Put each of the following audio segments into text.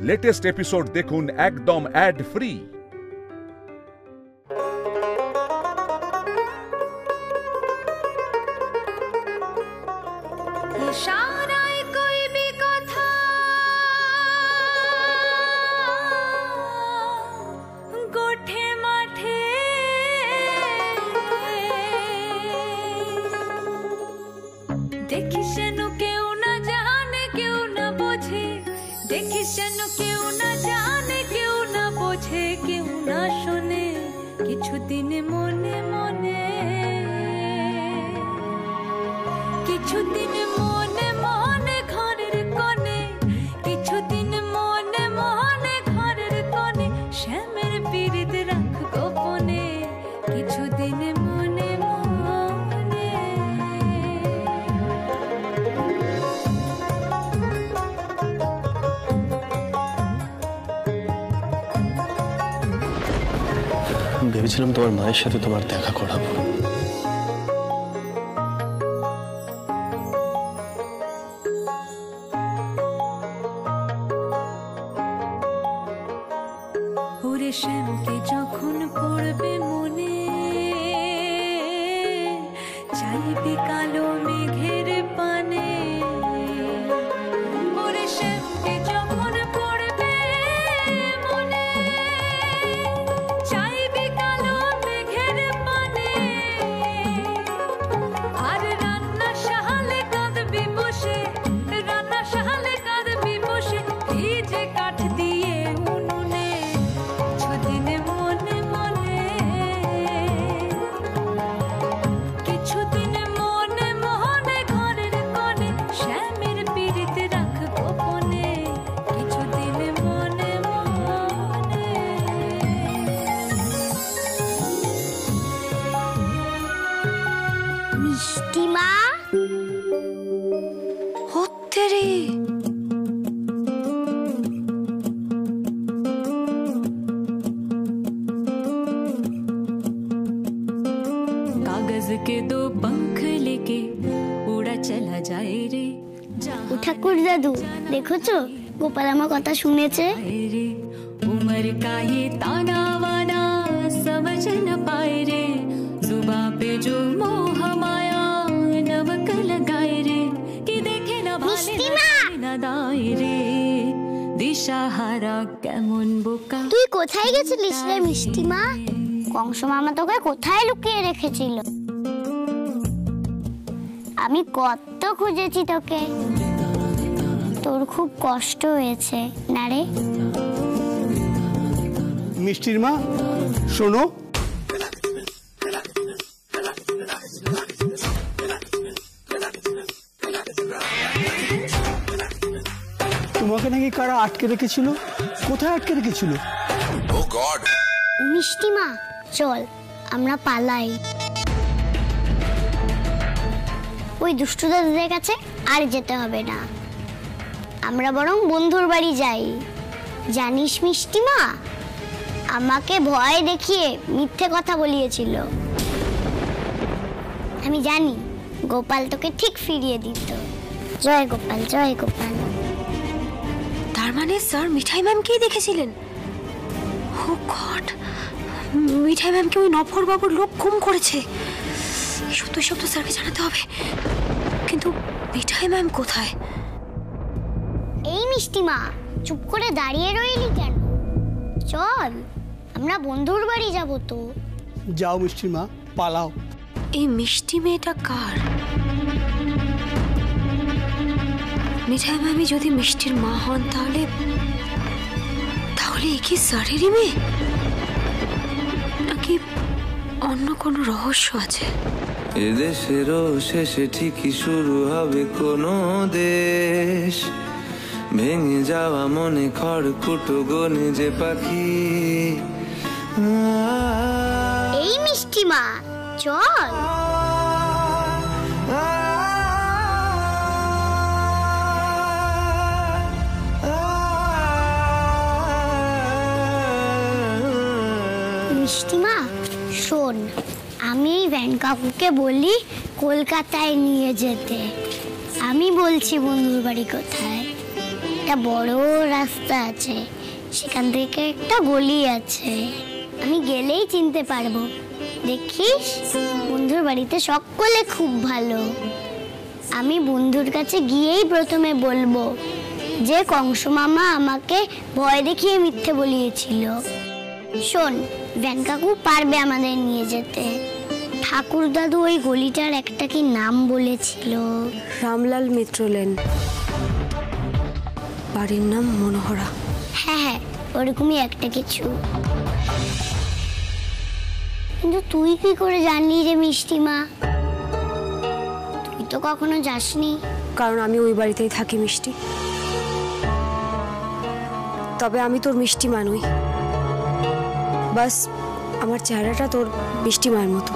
Latest episode দেখুন একদম add free. ভেবেছিলাম তোমার মায়ের সাথে তোমার দেখা করাবো। যখন পড়বে মনে চাইবে কালো মেঘের পানে, ওরে শ্যামকে যখন পড়বে মনে চাইবে কালো মেঘের পানে, আর রান্না শাহালে কাঁদবি বসে, রান্না শাহালে কাঁদবি বসে, ভিজে কাঠ দিয়ে উনুনে কিছুদিনে মনে মনে, কিছুদিনে মনে মনে ঘরের কোণে শ্যামের পিড়িতে রাখবো কোণে, কিছুদিনে মনে মনে। মিষ্টি মা হচ্ছে রে, कागज के दो पंख लेके उड़ा चला जाए रे, ঠাকুর দাদু দেখেছো গোপাল আমার কথা শুনেছে। रे उम्र का ये ताना वाना समझ न पाए रे, जुबां पे जो मोह माया नमक लगाए रे, कि देखे न भाले न दाए रे, दिशाहारा কেমন বোকা। তুই কোথায় গেছিলিস রে মিষ্টি মা? কংস মামা তোকে কোথায় লুকিয়ে রেখেছিল? আমি কত খুঁজেছি তোকে, তোর খুব কষ্ট হয়েছে না রে? মিষ্টির মা শোনো, তোমাকে নাকি কারা আটকে রেখেছিল? কোথায় আটকে রেখেছিল? মিষ্টি মা চল আমরা পালাই, ওই দুষ্টু দাদাদের কাছে আর যেতে হবে না, আমরা বরং বন্ধুর বাড়ি যাই। জানিস মিষ্টি মা, আমাকে ভয় দেখিয়ে মিথ্যে কথা বলিয়েছিল, আমি জানি গোপাল তোকে ঠিক ফিরিয়ে দিত। জয় গোপাল, জয় গোপাল। তার মানে স্যার মিঠাই ম্যামকেই দেখেছিলেন? ও গড, মিঠাই ম্যামকে ওই নফর বাবুর লোক গুম করেছে। এসব তো স্যারকে জানাতে হবে, কিন্তু মিঠাই ম্যাম কোথায়? এই মিষ্টি মা চুপ করে দাঁড়িয়ে রইলি কেন? চল আমরা বন্ধুর বাড়ি যাব তো। যাও মিষ্টির মা, পালাও। এই মিষ্টি মেয়েটা কার? মিঠাই ম্যামি যদি মিষ্টির মা হন তাহলে এ কি স্যারেরই মেয়ে, নাকি অন্য কোনো রহস্য আছে? এদেশেরও শেষে ঠিকই শুরু হবে কোনো দেশ, ভেঙে যাওয়া মনে খড়কুটো গনে যে পাখি। এই মিষ্টি মা চল। মিষ্টি মা শোন, আমি ভ্যান কাকুকে বলি কলকাতায় নিয়ে যেতে। আমি বলছি বন্ধুর বাড়ি কোথায়, একটা বড় রাস্তা আছে, সেখান থেকে একটা গলি আছে, আমি গেলেই চিনতে পারবো। দেখিস, বন্ধুর বাড়িতে সকলে খুব ভালো। আমি বন্ধুর কাছে গিয়েই প্রথমে বলবো যে কংস মামা আমাকে ভয় দেখিয়ে মিথ্যে বলিয়েছিল। শোন, ভ্যান কাকু পারবে আমাদের নিয়ে যেতে। ঠাকুর দাদু ওই গলিটার একটা কি নাম বলেছিল? রামলাল মিত্র লেন, বাড়ির নাম মনোহরা। হ্যাঁ হ্যাঁ, ওরকমই একটা কিছু। কিন্তু তুই কি করে জানলি যে মিষ্টি মা? তুই তো কখনো যাসনি। কারণ আমি ওই বাড়িতেই থাকি মিষ্টি। তবে আমি তোর মিষ্টি মা নই, বাস আমার চেহারাটা তোর মিষ্টি মায়ের মতো।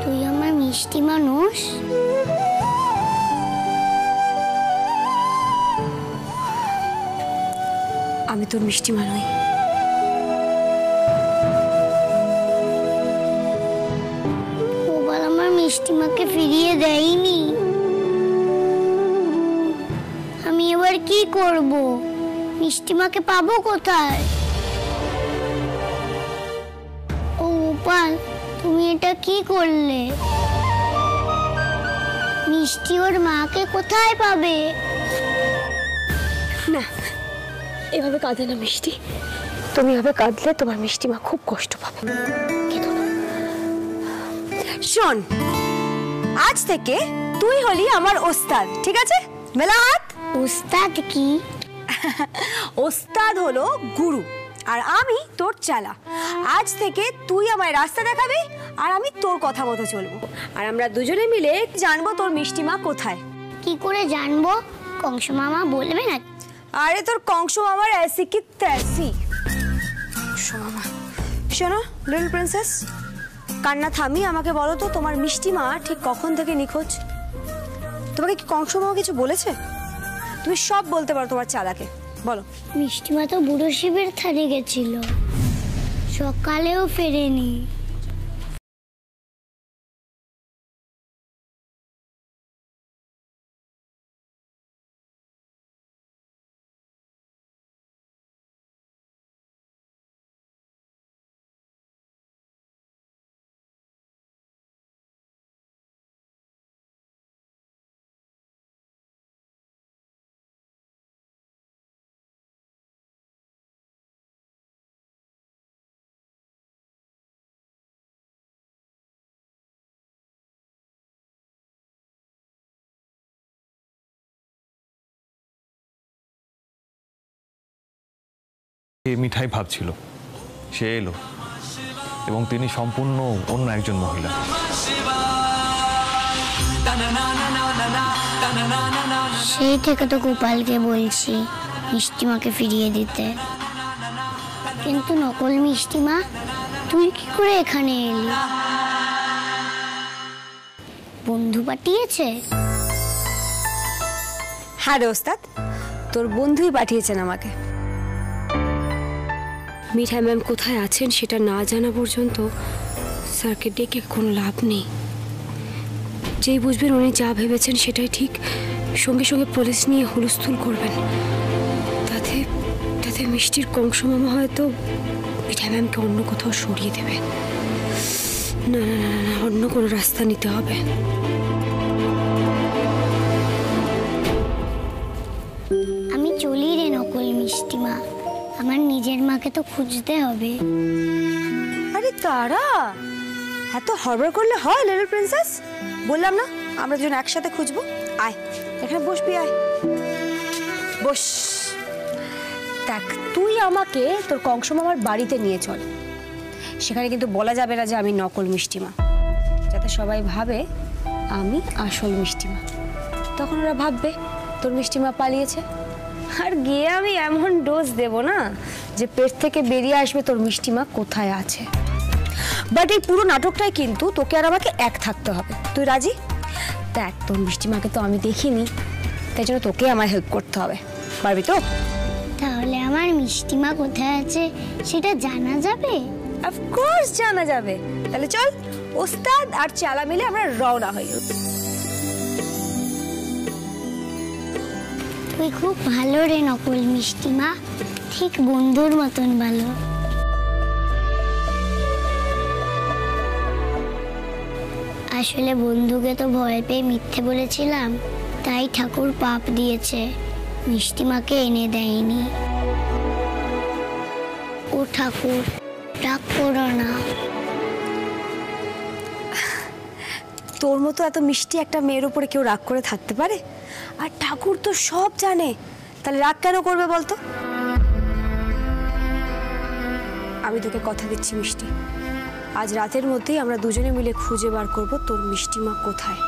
তুই আমার মিষ্টি মানুষ? আমি তোর মিষ্টি মা নই। গোপাল আমার মিষ্টি মাকে ফিরিয়ে দেয়নি। আমি এবার কি করব? মিষ্টি মাকে পাবো কোথায়? ও গোপাল, তুমি এটা কি করলে? মিষ্টি ওর মাকে কোথায় পাবে? না, এভাবে কাঁদে না মিষ্টি। তুমি এভাবে কাঁদলে তোমার মিষ্টি মা খুব কষ্ট পাবে। শোন, আজ থেকে তুই হলি আমার ওস্তাদ, ঠিক আছে? মেলা হাত। ওস্তাদ কি? ওস্তাদ হলো গুরু, আর আমি তোর চালা। আজ থেকে তুই আমায় রাস্তা দেখাবি, আর আমি তোর কথা মতো চলবো। আর আমরা দুজনে মিলে জানবো তোর মিষ্টি মা কোথায়। কি করে জানবো? কংস মামা বলবে না? আরে তোর কংস মামার ऐसी की तैसी। কংস মামা। শোনো লিটল প্রিন্সেস, কান্না থামিয়ে আমাকে বলো তো তোমার মিষ্টি মা ঠিক কখন থেকে নিখোঁজ? তোমাকে কি কংস মামা কিছু বলেছে? তুমি সব বলতে পারো তোমার চালাকে, বলো। মিষ্টি মা তো বুড়ো শিবের ধারে গেছিল, সকালেও ফেরেনি। মিঠাই ভাবছিল, সে এলো এবং তিনি সম্পূর্ণ অন্য একজন মহিলা। সেই থেকে তো গোপালকে বলছি মিষ্টিমাকে ফিরিয়ে দিতে, কিন্তু নকল মিষ্টিমা তুই কি করে এখানে এলি? বন্ধু পাঠিয়েছে? হ্যাঁ রে ওস্তাদ, তোর বন্ধুই পাঠিয়েছেন আমাকে। মিঠাই ম্যাম কোথায় আছেন সেটা না জানা পর্যন্ত স্যারকে ডেকে কোনো লাভ নেই। যেই বুঝবেন উনি যা ভেবেছেন সেটাই ঠিক, সঙ্গে সঙ্গে পুলিশ নিয়ে হুলস্থুল করবেন। তাতে তাতে মিষ্টির কংস মামা হয়তো মিঠাই ম্যামকে অন্য কোথাও সরিয়ে দেবে। না না না না, অন্য কোনো রাস্তা নিতে হবে। আমি চলি রে নকল মিষ্টিমা, আমার নিজের মাকে তো খুঁজতে হবে। আরে তারা, এত হড়বড় করলে হয় লিটল প্রিন্সেস? বললাম না আমরা দুজন একসাথে খুঁজবো। আয় এখানে বসবি, আয় বস। দেখ, তুই আমাকে তোর কংস মামার বাড়িতে নিয়ে চল। সেখানে কিন্তু বলা যাবে না যে আমি নকল মিষ্টিমা, যাতে সবাই ভাবে আমি আসল মিষ্টিমা। তখন ওরা ভাববে তোর মিষ্টিমা পালিয়েছে। আর গিয়ে আমি এমন ডোজ দেব না যে পেট থেকে বেরিয়ে আসবে তোর মিষ্টিমা কোথায় আছে। বাট এই পুরো নাটকটাই কিন্তু তোকে আর আমাকে এক থাকতে হবে। তুই রাজি? দেখ, তোর মিষ্টিমাকে তো আমি দেখিনি, তাই জন্য তোকে আমার হেল্প করতে হবে। পারবি তো? তাহলে আমার মিষ্টিমা কোথায় আছে সেটা জানা যাবে? অফকোর্স জানা যাবে। তাহলে চল, ওস্তাদ আর চালা মিলে আমরা রওনা হই। তুই খুব ভালো রে নকল মিষ্টি মা, ঠিক বন্ধুর মতন ভালো। আসলে বন্ধুকে তো ভয় পেয়ে মিথ্যে বলেছিলাম, তাই ঠাকুর পাপ দিয়েছে, মিষ্টি মাকে এনে দেয়নি। ও ঠাকুর, রাগ করো না। তোর মতো এত মিষ্টি একটা মেয়ের উপরে কেউ রাগ করে থাকতে পারে? আর ঠাকুর তো সব জানে, তাহলে রাগ কেন করবে বলতো? আমি তোকে কথা দিচ্ছি মিষ্টি, আজ রাতের মধ্যেই আমরা দুজনে মিলে খুঁজে বার করব তোর মিষ্টি মা কোথায়।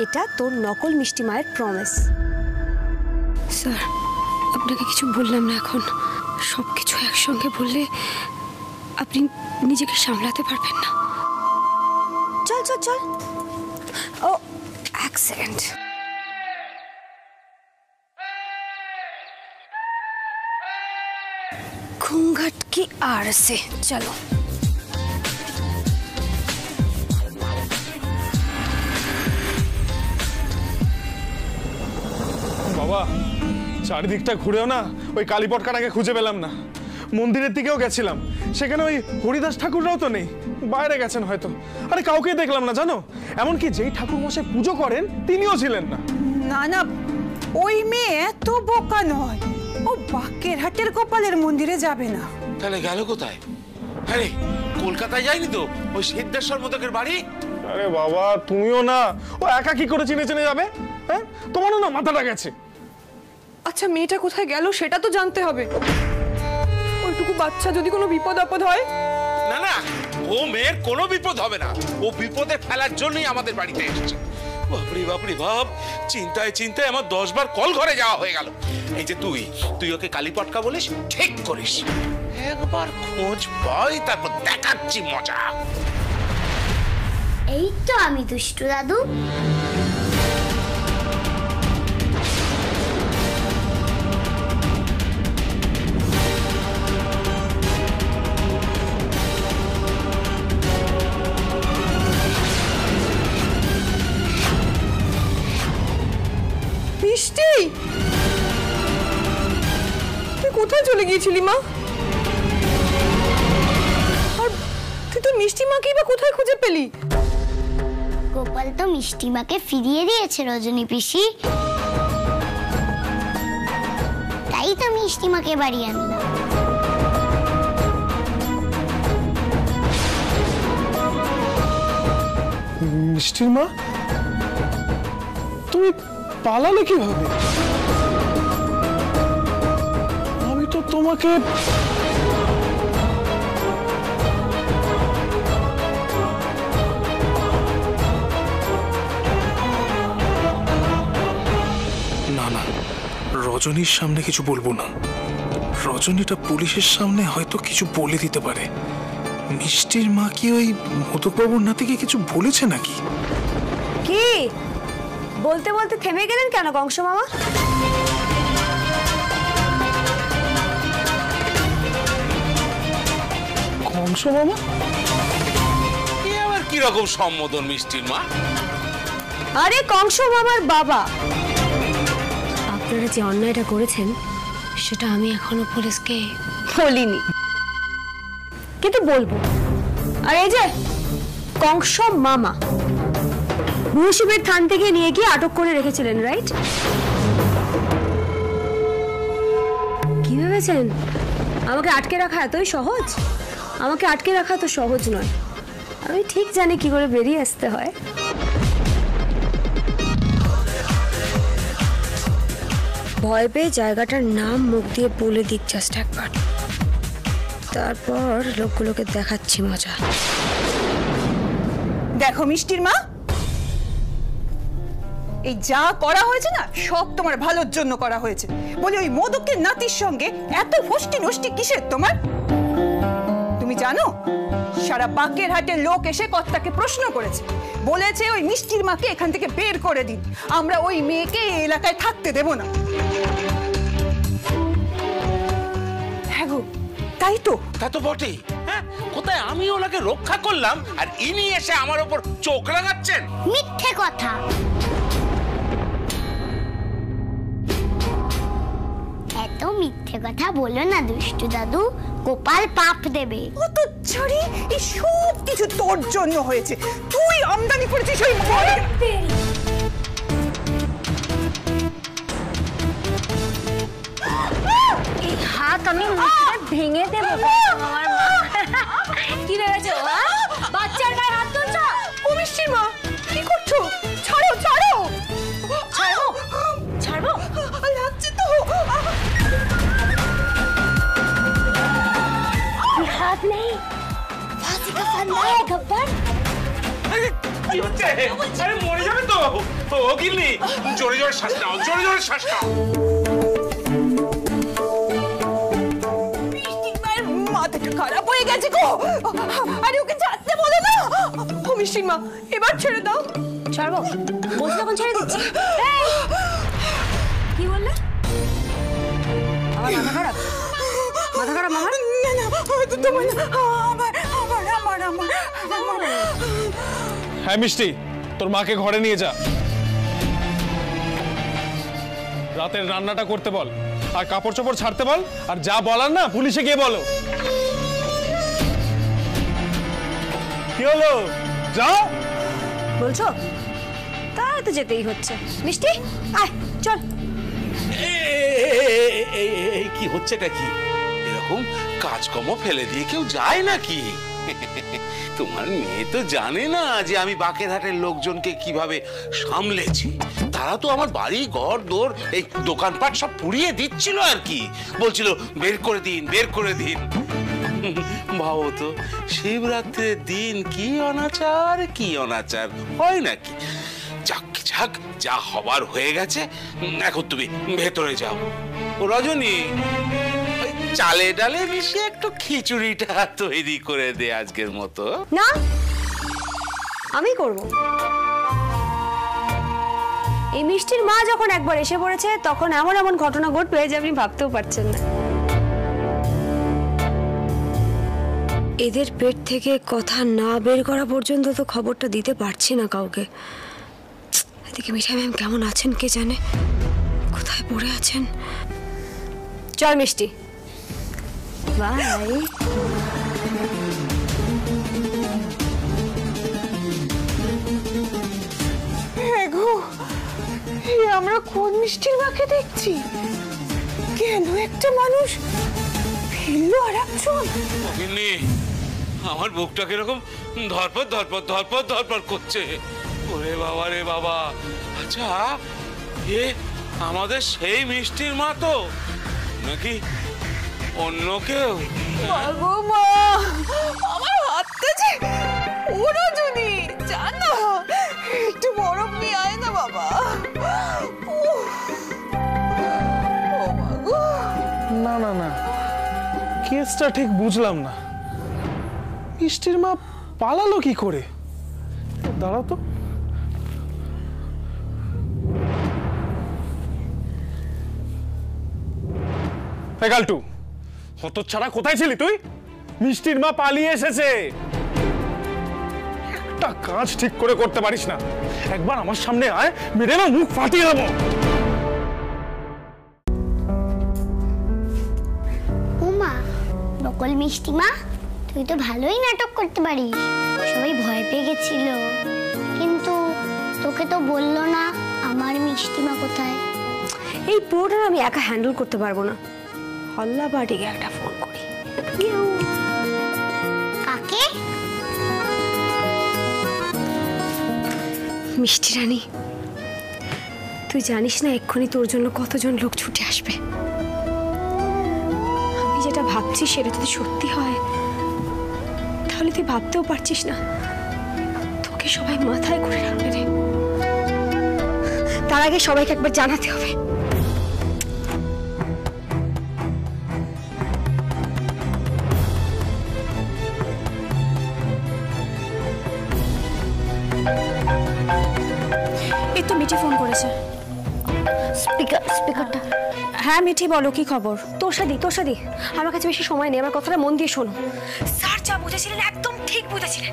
এটা তোর নকল মিষ্টি মায়ের প্রমিস। স্যার, আপনাকে কিছু বললাম না, এখন সব কিছু একসঙ্গে বললে আপনি নিজেকে সামলাতে পারবেন না। চল চল চল। ও এক সেকেন্ড। घूंघट की आड़ से चलो। বাবা, চারিদিকটা ঘুরেও না ওই কালীপটকাটাকে খুঁজে পেলাম না। মন্দিরের দিকেও গেছিলাম, সেখানে ওই হরিদাস ঠাকুররাও তো নেই, বাইরে গেছেন হয়তো। আরে কাউকে দেখলাম না জানো, এমনকি যেই ঠাকুর মশাই পুজো করেন তিনিও ছিলেন না। না না, ওই মেয়ে এত বোকা নয়, ও বাকেরহাটের গোপালের মন্দিরে যাবে না। তাহলে গেল কোথায়? আরে কলকাতায় যায়নি তো ওই সিদ্ধেশ্বর মোদকের বাড়ি? আরে বাবা তুমিও না, ও একা কি করে চিনে চিনে যাবে? হ্যাঁ, তোমারও না মাথাটা গেছে। আচ্ছা মেয়েটা কোথায় গেল সেটা তো জানতে হবে। ওইটুকু বাচ্চা যদি কোনো বিপদ আপদ হয়। না না, ও মেয়ের কোনো বিপদ হবে না, ও বিপদে ফেলার জন্যই আমাদের বাড়িতে এসেছে। বাপরে বাপরে বাপ, চিন্তায় চিন্তায় আমার 10 বার কল ঘরে যাওয়া হয়ে গেল। এই যে তুই ওকে কালীপটকা বলিস, ঠিক করিস। একবার খোঁজ পাই, তারপর দেখাচ্ছি মজা। এই তো আমি দুষ্টু দাদু। মিষ্টি, তুই কোথায় চলে গিয়েছিলি মা? আর তুই তো মিষ্টি মাকেই বা কোথায় খুঁজে পেলি? গোপাল তো মিষ্টি মাকে ফিরিয়ে দিয়েছে রজনী পিসি, তাই তো মিষ্টি মাকে বাড়ি আনলাম। মিষ্টির মা, তুমি পালালে কিভাবে? আমি তো তোমাকে না না, রজনীর সামনে কিছু বলবো না। রজনীটা পুলিশের সামনে হয়তো কিছু বলে দিতে পারে। মিষ্টির মা কি ওই মধুবাবুর নাতিকে কিছু বলেছে নাকি? কি বলতে বলতে থেমে গেলেন কেন কংস মামা? কংস মামা? এ আবার কি রকম সম্বোধন মিষ্টির মা? আরে কংস মামার বাবা। আপনারা যে অন্যায়টা করেছেন সেটা আমি এখনো পুলিশকে বলিনি, কিন্তু বলবো। আর এই যে কংস মামা মৌসুমীর থান থেকে নিয়ে গিয়ে আটক করে রেখেছিলেন, রাইট? কি ভেবেছেন আমাকে আটকে রাখা এতই সহজ? আমাকে আটকে রাখা তো সহজ নয়, আমি ঠিক জানি কি করে বেরিয়ে আসতে হয়। ভয় পেয়ে জায়গাটার নাম মুখ দিয়ে বলে দিক জাস্ট একবার, তারপর লোকগুলোকে দেখাচ্ছি মজা। দেখো মিষ্টির মা, এই যা করা হয়েছে না সব তোমার ভালোর জন্য করা হয়েছে। বলে ওই মোদকের নাতির সঙ্গে এত ফষ্টি নষ্টি কিসের তোমার? তুমি জানো সারা বাকেরহাটের লোক এসে কর্তাকে প্রশ্ন করেছে, বলেছে ওই মিষ্টির মাকে এখান থেকে বের করে দিন, আমরা ওই মেয়েকে এই এলাকায় থাকতে দেব না। হ্যাঁ গো, তাই তো। তা তো বটেই। হ্যাঁ, কোথায় আমি ওনাকে রক্ষা করলাম আর ইনি এসে আমার উপর চোখ রাঙাচ্ছেন? মিথ্যে কথা। সে কথা বলো না দুষ্টু দাদু, গোপাল পাপ দেবে। কত ছাড়ি, এই সব কিছু তোর জন্য হয়েছে। তুই আমদানি করেছিস ওই এই হাত আমি ভেঙে দেবো। আমার কি ভেবেছো? বাচ্চার গায়ে হাত তুলছ? ও মিষ্টির মা, কি করছো? ছাড়ো ছাড়ো ছাড়বো ছাড়বো, লাগছে তো। हाथ नहीं, फांसी का फंदा है गब्बर। কি হচ্ছে? আরে মরে যাবে তো। ও গিন্নি, জোরে জোরে শ্বাস নাও, জোরে জোরে শ্বাস নাও। মাথাটা খারাপ হয়ে গেছে গো। আরে ওকে ছাড়তে বলো না। ও মিষ্টির মা, এবার ছেড়ে দাও। ছাড়বো বলছি তখন ছেড়ে দিচ্ছি। কি বললে? আমার মাথা খারাপ? মাথা খারাপ আমার? না না, হয়তো তোমার না, আমার আমার আমার আমার আমার। হ্যাঁ মিষ্টি, তোর মাকে ঘরে নিয়ে যা, রাতের রান্নাটা করতে বল, আর কাপড় চোপড় ছাড়তে বল, আর যা বলার না পুলিশে গিয়ে বলো। কি হলো, যাও বলছো? তাই তো যেতেই হচ্ছে। মিষ্টি আয় চল। এই কি হচ্ছেটা কি? এরকম কাজকর্ম ফেলে দিয়ে কেউ যায় নাকি? তোমার মেয়ে তো জানে না যে আমি বাকেরহাটের লোকজনকে কিভাবে সামলেছি। তারা তো আমার বাড়ি ঘর দোর এই দোকানপাট সব পুড়িয়ে দিচ্ছিল আর কি, বলছিল বের করে দিন বের করে দিন। ভাবো তো, শিবরাত্রির দিন কি অনাচার কি অনাচার হয় নাকি? যাক যাক, যা হবার হয়ে গেছে, এখন তুমি ভেতরে যাও। ও রজনী, চালে ডালে মিশিয়ে একটু খিচুড়িটা তৈরি করে দে আজকের মতো। না, আমি করব। এই মিষ্টির মা যখন একবার এসে পড়েছে তখন এমন এমন ঘটনা ঘটবে যে আপনি ভাবতেও পারছেন না। এদের পেট থেকে কথা না বের করা পর্যন্ত তো খবরটা দিতে পারছি না কাউকে। এদিকে মিঠাই ম্যাম কেমন আছেন কে জানে, কোথায় পড়ে আছেন। চল মিষ্টি, বাই। আমরা কোন মিষ্টির মাকে দেখছি? কেন একটা মানুষ ফিরলো আর একজন? আমার বুকটা কিরকম ধরপড় ধরপড় ধরপড় ধরপড় করছে। ওরে বাবা রে বাবা, আচ্ছা এ আমাদের সেই মিষ্টির মা তো নাকি অন্য কেউ? মাগো মা, আমার হাতটা যে ওরা যদি জানো, একটু বরফ নিয়ে আয় না বাবা। না না না, কেসটা ঠিক বুঝলাম না। মিষ্টির মা পালালো কি করে? দাঁড়াও তো। গালটু, হতচ্ছাড়া কোথায় ছিলি তুই? মিষ্টির মা পালিয়ে এসেছে। একটা কাজ ঠিক করে করতে পারিস না, একবার আমার সামনে আয়, মেরে না মুখ ফাটিয়ে দেবো। উমা, নকল মিষ্টি মা, তুই তো ভালোই নাটক করতে পারিস। সবাই ভয় পেয়ে গেছিল, কিন্তু তোকে তো বললো না আমার মিষ্টি মা কোথায়। এই পুরোটা আমি একা হ্যান্ডেল করতে পারবো না। হল্লা বাড়িকে একটা ফোন করি। কাকে? মিষ্টি রানী, তুই জানিস না এক্ষুনি তোর জন্য কতজন লোক ছুটে আসবে। আমি যেটা ভাবছি সেটা যদি সত্যি হয় তাহলে তুই ভাবতেও পারছিস না তোকে সবাই মাথায় করে রাখবে রে। তার আগে সবাইকে একবার জানাতে হবে। এই তো মিঠি ফোন করেছে। স্পিকারটা। হ্যাঁ মিঠি, বলো কি খবর? তোষাদি, আমার কাছে বেশি সময় নেই, আমার কথাটা মন দিয়ে শোনো। স্যার যা বুঝেছিলেন একদম ঠিক বুঝেছিলেন।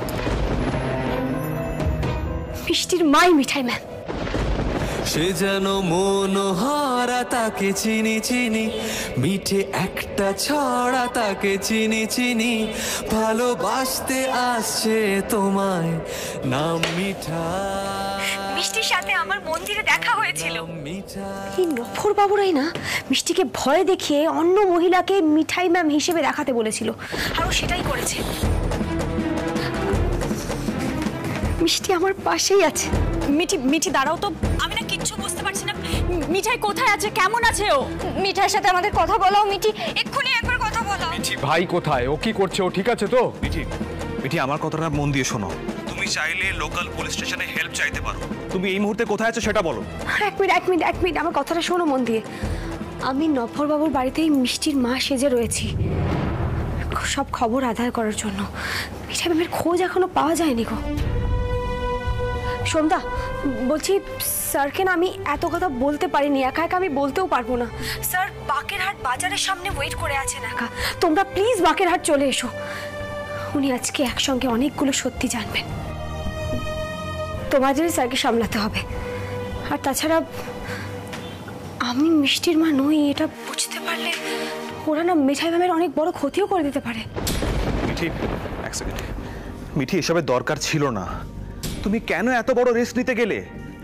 মিষ্টির মাই মিঠাই ম্যাম। সে যেন মনোহরা, তাকে চিনি চিনি, মিঠে একটা ছড়া, তাকে চিনি চিনি, ভালোবাসতে আসছে তোমায়, নাম মিঠা। মিষ্টির সাথে আমার মন্দিরে দেখা হয়েছিল। এই নফর বাবুরাই না মিষ্টিকে ভয় দেখিয়ে অন্য মহিলাকে মিঠাই ম্যাম হিসেবে দেখাতে বলেছিল, আর ও সেটাই করেছে। মিষ্টি আমার পাশেই আছে। মিঠি দাঁড়াও তো, আমি না কিচ্ছু বুঝতে পারছি না। মিঠাই কোথায় আছে, কেমন আছে ও? মিঠাইয়ের সাথে আমাদের কথা বলাও। মিঠি এক্ষুনি একবার কথা বলাও। মিঠি ভাই কোথায়, ও কি করছে, ও ঠিক আছে তো? মিঠি আমার কথাটা মন দিয়ে শোনো। তুমি চাইলে লোকাল পুলিশ স্টেশনে হেল্প চাইতে পারো। তুমি এই মুহূর্তে কোথায় আছো সেটা বলো। এক মিনিট আমার কথাটা শোনো মন দিয়ে। আমি নফর বাবুর বাড়িতেই মিষ্টির মা সেজে রয়েছি, সব খবর আদায় করার জন্য। মিঠাই ম্যামের খোঁজ এখনো পাওয়া যায়নি গো। সোমদা বলছি, স্যারকে না আমি এত কথা বলতে পারিনি, একা একা আমি বলতেও পারবো না। স্যার বাকেরহাট বাজারের সামনে ওয়েট করে আছেন একা, তোমরা প্লিজ বাকেরহাট চলে এসো। উনি আজকে একসঙ্গে অনেকগুলো সত্যি জানবেন। তোমাদের স্যারকে সামলাতে হবে। আর তাছাড়া আমি মিষ্টির মা নই, এটা বুঝতে পারলে ওরা না মিঠাই ম্যামের অনেক বড় ক্ষতিও করে দিতে পারে। মিঠি এক সেকেন্ড, মিঠি এসবের দরকার ছিল না। তুমি কেন এত বড় রিস্ক নিতে গেলে?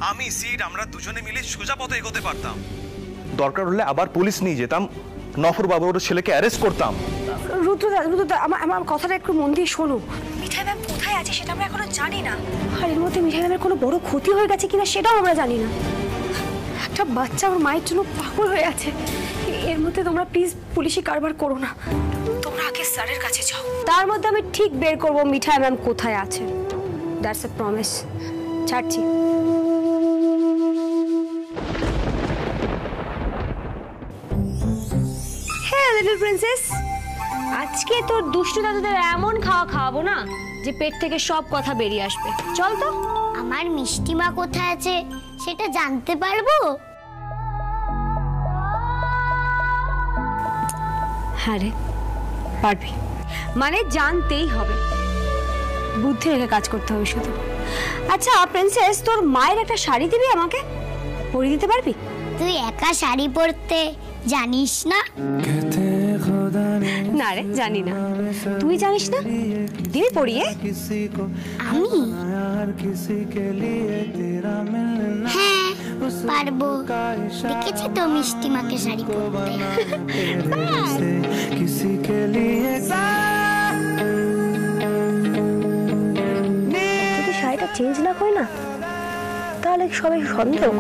আমি সিড আমরা দুজনে মিলে সোজা পথে এগোতে পারতাম। দরকার হলে আবার পুলিশ নিয়ে যেতাম, নফর বাবুর ছেলেকে অ্যারেস্ট করতাম। রুদ্রদা আমার কথাটা একটু মন দিয়ে শোনো। মিঠাই ম্যাম কোথায় আছে সেটা আমরা এখনো জানি না, আর এর মধ্যে মিঠাই ম্যামের কোনো বড় ক্ষতি হয়ে গেছে কিনা সেটাও আমরা জানি না। একটা বাচ্চা ওর মায়ের জন্য পাগল হয়ে আছে। এর মধ্যে তোমরা প্লিজ পুলিশি কারবার করো না, তোমরা আগে স্যারের কাছে যাও। তার মধ্যে আমি ঠিক বের করবো মিঠাই ম্যাম কোথায় আছে। That's a promise. ছাড়ছি। হ্যাঁ লিটল প্রিন্সেস, আজকে তোর দুষ্টু দাদুদের এমন খাওয়াবো না যে পেট থেকে সব কথা বেরিয়ে আসবে। চল তো। আমার মিষ্টি মা কোথায় আছে সেটা জানতে পারবো? হ্যাঁ রে পারবি, মানে জানতেই হবে, বুদ্ধি রেখে কাজ করতে হবে শুধু। আচ্ছা প্রিন্সেস, তোর মায়ের একটা শাড়ি দিবি আমাকে, পরিয়ে দিতে পারবি? তুই একা শাড়ি পরতে জানিস না? না রে জানি না। তুই জানিস না? দিবি পরিয়ে? আমি? হ্যাঁ পারবো, দেখেছি তো মিষ্টি মাকে শাড়ি পরতে। যদি শাড়িটা চেঞ্জ না করে না তাহলে সবাই সন্দেহ।